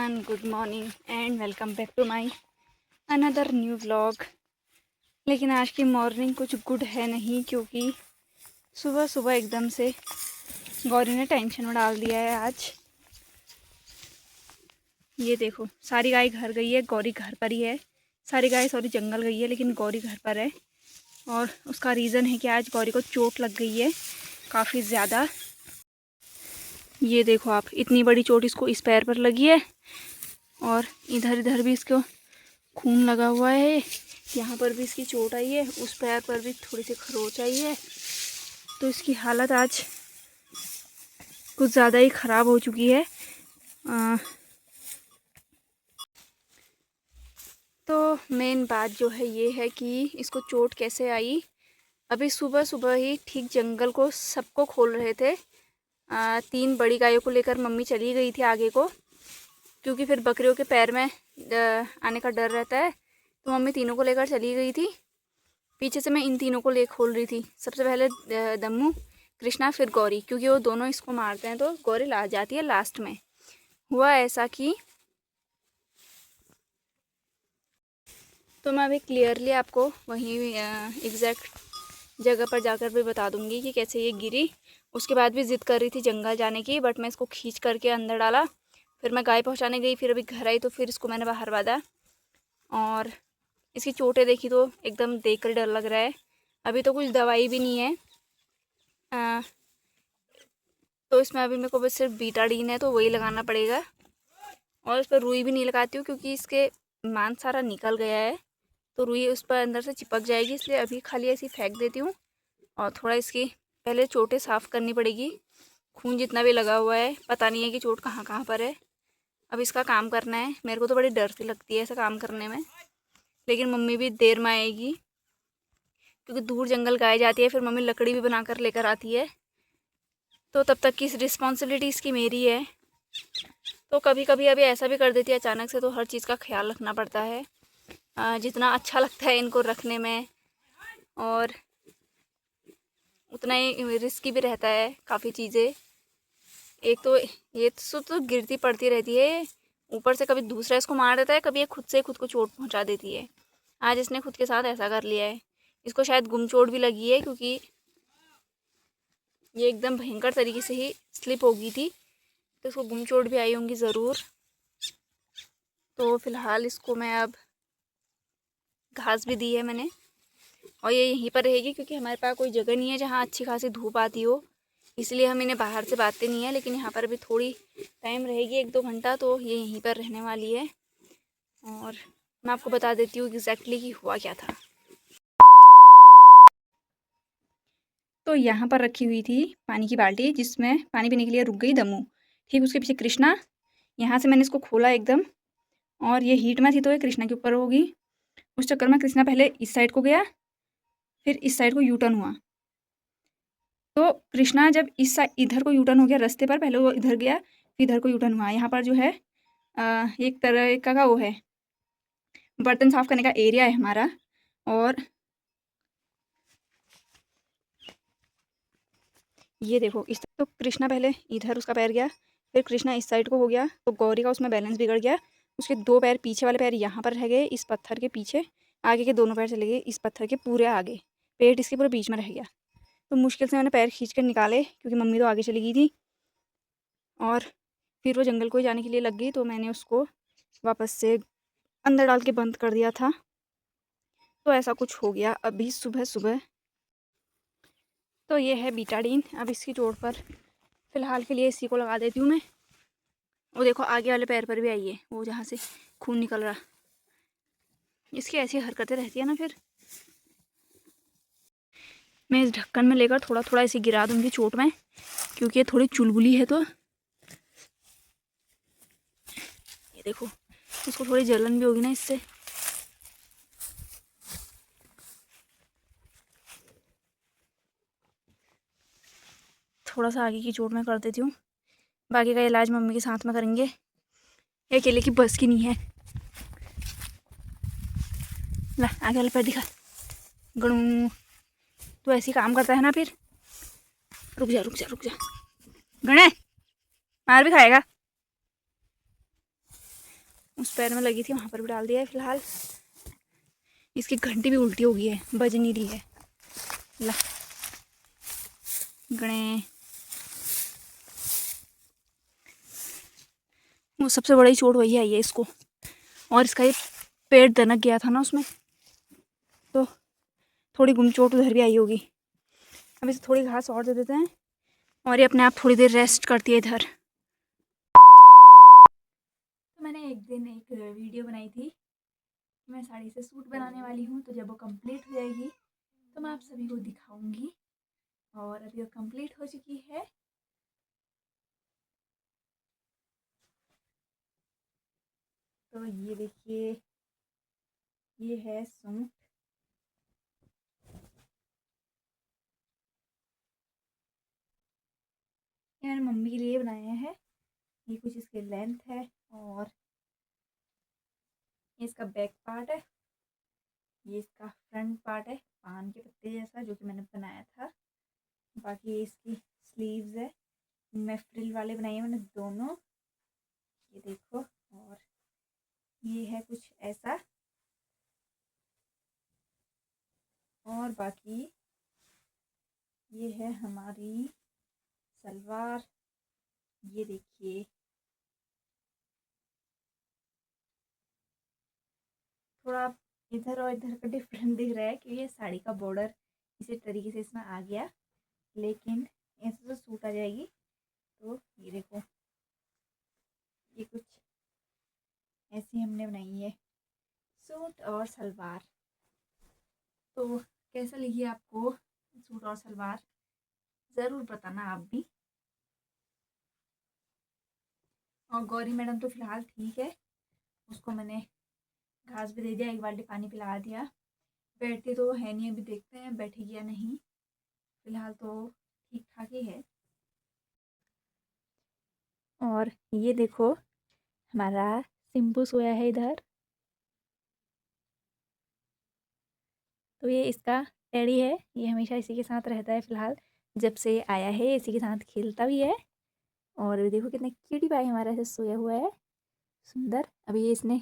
Everyone, good morning and welcome back to my another new vlog. लेकिन आज की morning कुछ गुड है नहीं, क्योंकि सुबह सुबह एकदम से गौरी ने टेंशन में डाल दिया है। आज ये देखो, सारी गाय घर गई है, गौरी घर पर ही है। सारी गाय जंगल गई है, लेकिन गौरी घर पर है। और उसका रीज़न है कि आज गौरी को चोट लग गई है काफ़ी ज़्यादा। ये देखो आप, इतनी बड़ी चोट इसको इस पैर पर लगी है और इधर इधर भी इसको खून लगा हुआ है। यहाँ पर भी इसकी चोट आई है, उस पैर पर भी थोड़ी सी खरोच आई है। तो इसकी हालत आज कुछ ज़्यादा ही ख़राब हो चुकी है। तो मेन बात जो है ये है कि इसको चोट कैसे आई। अभी सुबह सुबह ही ठीक जंगल को सबको खोल रहे थे। 3 बड़ी गायों को लेकर मम्मी चली गई थी आगे को, क्योंकि फिर बकरियों के पैर में आने का डर रहता है। तो मम्मी तीनों को लेकर चली गई थी। पीछे से मैं इन तीनों को ले खोल रही थी। सबसे पहले दम्मू, कृष्णा, फिर गौरी, क्योंकि वो दोनों इसको मारते हैं तो गौरी ला जाती है लास्ट में। हुआ ऐसा कि तो मैं अभी क्लियरली आपको वहीं एग्जैक्ट जगह पर जाकर भी बता दूंगी कि कैसे ये गिरी। उसके बाद भी ज़िद कर रही थी जंगल जाने की, बट मैं इसको खींच करके अंदर डाला। फिर मैं गाय पहुंचाने गई, फिर अभी घर आई तो फिर इसको मैंने बाहर बांधा। और इसकी चोटें देखी तो एकदम देख कर डर लग रहा है। अभी तो कुछ दवाई भी नहीं है। तो इसमें अभी मेरे को बस सिर्फ बीटाडीन है, तो वही लगाना पड़ेगा। और इस पर रुई भी नहीं लगाती हूँ, क्योंकि इसके मांस सारा निकल गया है, तो रुई उस पर अंदर से चिपक जाएगी। इसलिए अभी खाली ऐसी फेंक देती हूँ। और थोड़ा इसकी पहले चोटें साफ़ करनी पड़ेगी। खून जितना भी लगा हुआ है, पता नहीं है कि चोट कहाँ कहाँ पर है। अब इसका काम करना है। मेरे को तो बड़ी डर सी लगती है ऐसा काम करने में, लेकिन मम्मी भी देर में आएगी, क्योंकि दूर जंगल गाय जाती है। फिर मम्मी लकड़ी भी बनाकर लेकर आती है, तो तब तक की रिस्पॉन्सिबिलिटी इसकी मेरी है। तो कभी कभी अभी ऐसा भी कर देती है अचानक से, तो हर चीज़ का ख्याल रखना पड़ता है। जितना अच्छा लगता है इनको रखने में, और उतना ही रिस्की भी रहता है काफ़ी चीज़ें। एक तो ये तो गिरती पड़ती रहती है, ऊपर से कभी दूसरा इसको मार देता है, कभी ये खुद से खुद को चोट पहुंचा देती है। आज इसने खुद के साथ ऐसा कर लिया है। इसको शायद गुम चोट भी लगी है, क्योंकि ये एकदम भयंकर तरीके से ही स्लिप हो गई थी, तो इसको गुम चोट भी आई होंगी ज़रूर। तो फ़िलहाल इसको मैं अब घास भी दी है मैंने, और ये यहीं पर रहेगी, क्योंकि हमारे पास कोई जगह नहीं है जहाँ अच्छी खासी धूप आती हो। इसलिए हम इन्हें बाहर से बांधते नहीं है, लेकिन यहाँ पर भी थोड़ी टाइम रहेगी, 1-2 घंटा, तो ये यहीं पर रहने वाली है। और मैं आपको बता देती हूँ एग्जैक्टली कि हुआ क्या था। तो यहाँ पर रखी हुई थी पानी की बाल्टी, जिसमें पानी पीने के लिए रुक गई दम्मू। ठीक उसके पीछे कृष्णा। यहाँ से मैंने इसको खोला एकदम, और ये हीट में थी तो ये कृष्णा के ऊपर होगी। उस चक्कर में कृष्णा पहले इस साइड को गया, फिर इस साइड को यूटर्न हुआ। तो कृष्णा जब इस साइड इधर को यूटर्न हो गया रास्ते पर, पहले वो इधर गया, फिर इधर को यूटर्न हुआ। यहाँ पर जो है एक तरह का वो है, बर्तन साफ़ करने का एरिया है हमारा। और ये देखो, इस तो कृष्णा पहले इधर उसका पैर गया, फिर कृष्णा इस साइड को हो गया, तो गौरी का उसमें बैलेंस बिगड़ गया। उसके 2 पैर, पीछे वाले पैर यहाँ पर रह गए इस पत्थर के पीछे, आगे के दोनों पैर चले गए इस पत्थर के पूरे आगे, पेट इसके पूरे बीच में रह गया। तो मुश्किल से मैंने पैर खींच कर निकाले, क्योंकि मम्मी तो आगे चली गई थी, और फिर वो जंगल को ही जाने के लिए लग गई। तो मैंने उसको वापस से अंदर डाल के बंद कर दिया था। तो ऐसा कुछ हो गया अभी सुबह सुबह। तो ये है बीटाडीन। अब इसकी चोट पर फ़िलहाल के लिए इसी को लगा देती हूँ मैं। वो देखो आगे वाले पैर पर भी आई है, वो जहाँ से खून निकल रहा। इसकी ऐसी हरकतें रहती है ना। फिर मैं इस ढक्कन में लेकर थोड़ा थोड़ा ऐसे गिरा दूँगी चोट में, क्योंकि ये थोड़ी चुलबुली है। तो ये देखो, इसको थोड़ी जलन भी होगी ना इससे। थोड़ा सा आगे की चोट में कर देती हूँ, बाकी का इलाज मम्मी के साथ में करेंगे, ये अकेले की बस की नहीं है। ला आगे वाले पैर दिखा। गणू तो ऐसे ही काम करता है ना। फिर रुक जा रुक जा रुक जा, गणे मार भी खाएगा। उस पैर में लगी थी वहाँ पर भी डाल दिया है फिलहाल। इसकी घंटी भी उल्टी हो गई है, बज नहीं रही है। ला गणे वो सबसे बड़ी चोट वही आई है इसको। और इसका ये पेट दनक गया था ना उसमें, तो थोड़ी गुमचोट उधर भी आई होगी। अब इसे थोड़ी घास और दे देते हैं और ये अपने आप थोड़ी देर रेस्ट करती है इधर। तो मैंने एक दिन एक वीडियो बनाई थी, मैं साड़ी से सूट बनाने वाली हूँ, तो जब वो कंप्लीट हो जाएगी तो मैं आप सभी को दिखाऊंगी। और अभी वो कंप्लीट हो चुकी है। तो ये देखिए, ये है सूट। ये मैंने मम्मी के लिए बनाया है। ये कुछ इसकी लेंथ है और ये इसका बैक पार्ट है, ये इसका फ्रंट पार्ट है पान के पत्ते जैसा, जो कि मैंने बनाया था। बाकी ये इसकी स्लीव्स है, मैं फ्रिल वाले बनाई है मैंने दोनों, ये देखो। और ये है कुछ ऐसा। और बाकी ये है हमारी सलवार, ये देखिए। थोड़ा इधर और इधर का डिफरेंट दिख रहा है कि ये साड़ी का बॉर्डर इसी तरीके से इसमें आ गया, लेकिन ऐसे तो सूट आ जाएगी। तो ये देखो, ये कुछ ऐसी हमने बनाई है सूट और सलवार। तो कैसा लगी आपको सूट और सलवार, ज़रूर बताना आप भी। और गौरी मैडम तो फिलहाल ठीक है, उसको मैंने घास भी दे दिया, एक बाल्टी पानी पिला दिया। बैठती तो है नहीं, अभी देखते हैं बैठेगी या नहीं। फिलहाल तो ठीक ठाक ही है। और ये देखो, हमारा सिम्बू सोया है इधर। तो ये इसका टेडी है, ये हमेशा इसी के साथ रहता है। फिलहाल जब से आया है इसी के साथ खेलता भी है। और देखो कितने क्यूटी पाई हमारा ऐसे सोया हुआ है, सुंदर। अभी ये इसने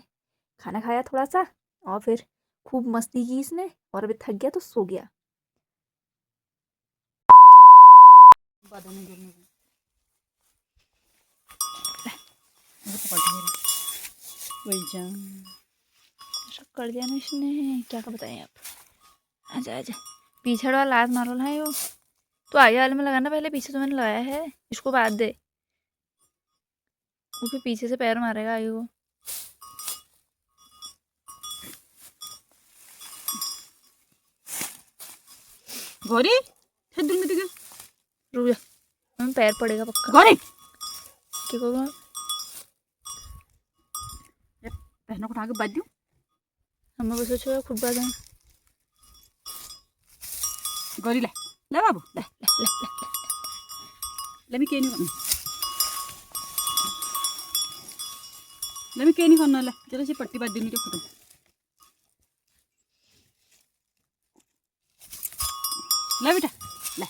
खाना खाया थोड़ा सा और फिर खूब मस्ती की इसने, और अभी थक गया तो सो गया। कर दिया ना इसने, क्या का बताएं आप। आजा आजा, पीछे वाला लात मारो है वो। तो आगे वाले में लगाना पहले, पीछे तो मैंने लगाया है, इसको बाद दे। वो फिर पीछे से पैर मारेगा आगे को। गौरी दूर में दिखा, रुक जा, मैं पैर पड़ेगा पक्का। गौरी क्या करूँगा, पहनों को उठा के बांध दूं। हमें बस सोचो खुद बात है। गौरी ले ले बाबू ले ले ले ले ले मैं क्या नहीं करना, ले मैं क्या नहीं करना, ले जरा सी पट्टी बांध देनी तो खत्म। ले बेटा ले,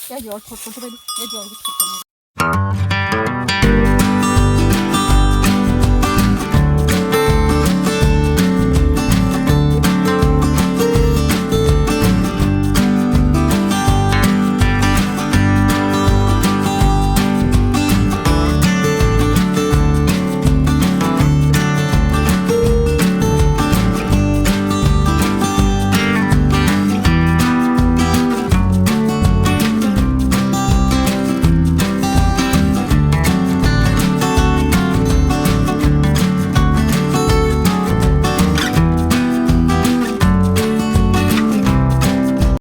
क्या जोर छोड़ छोड़ ये जोर कुछ खत्म।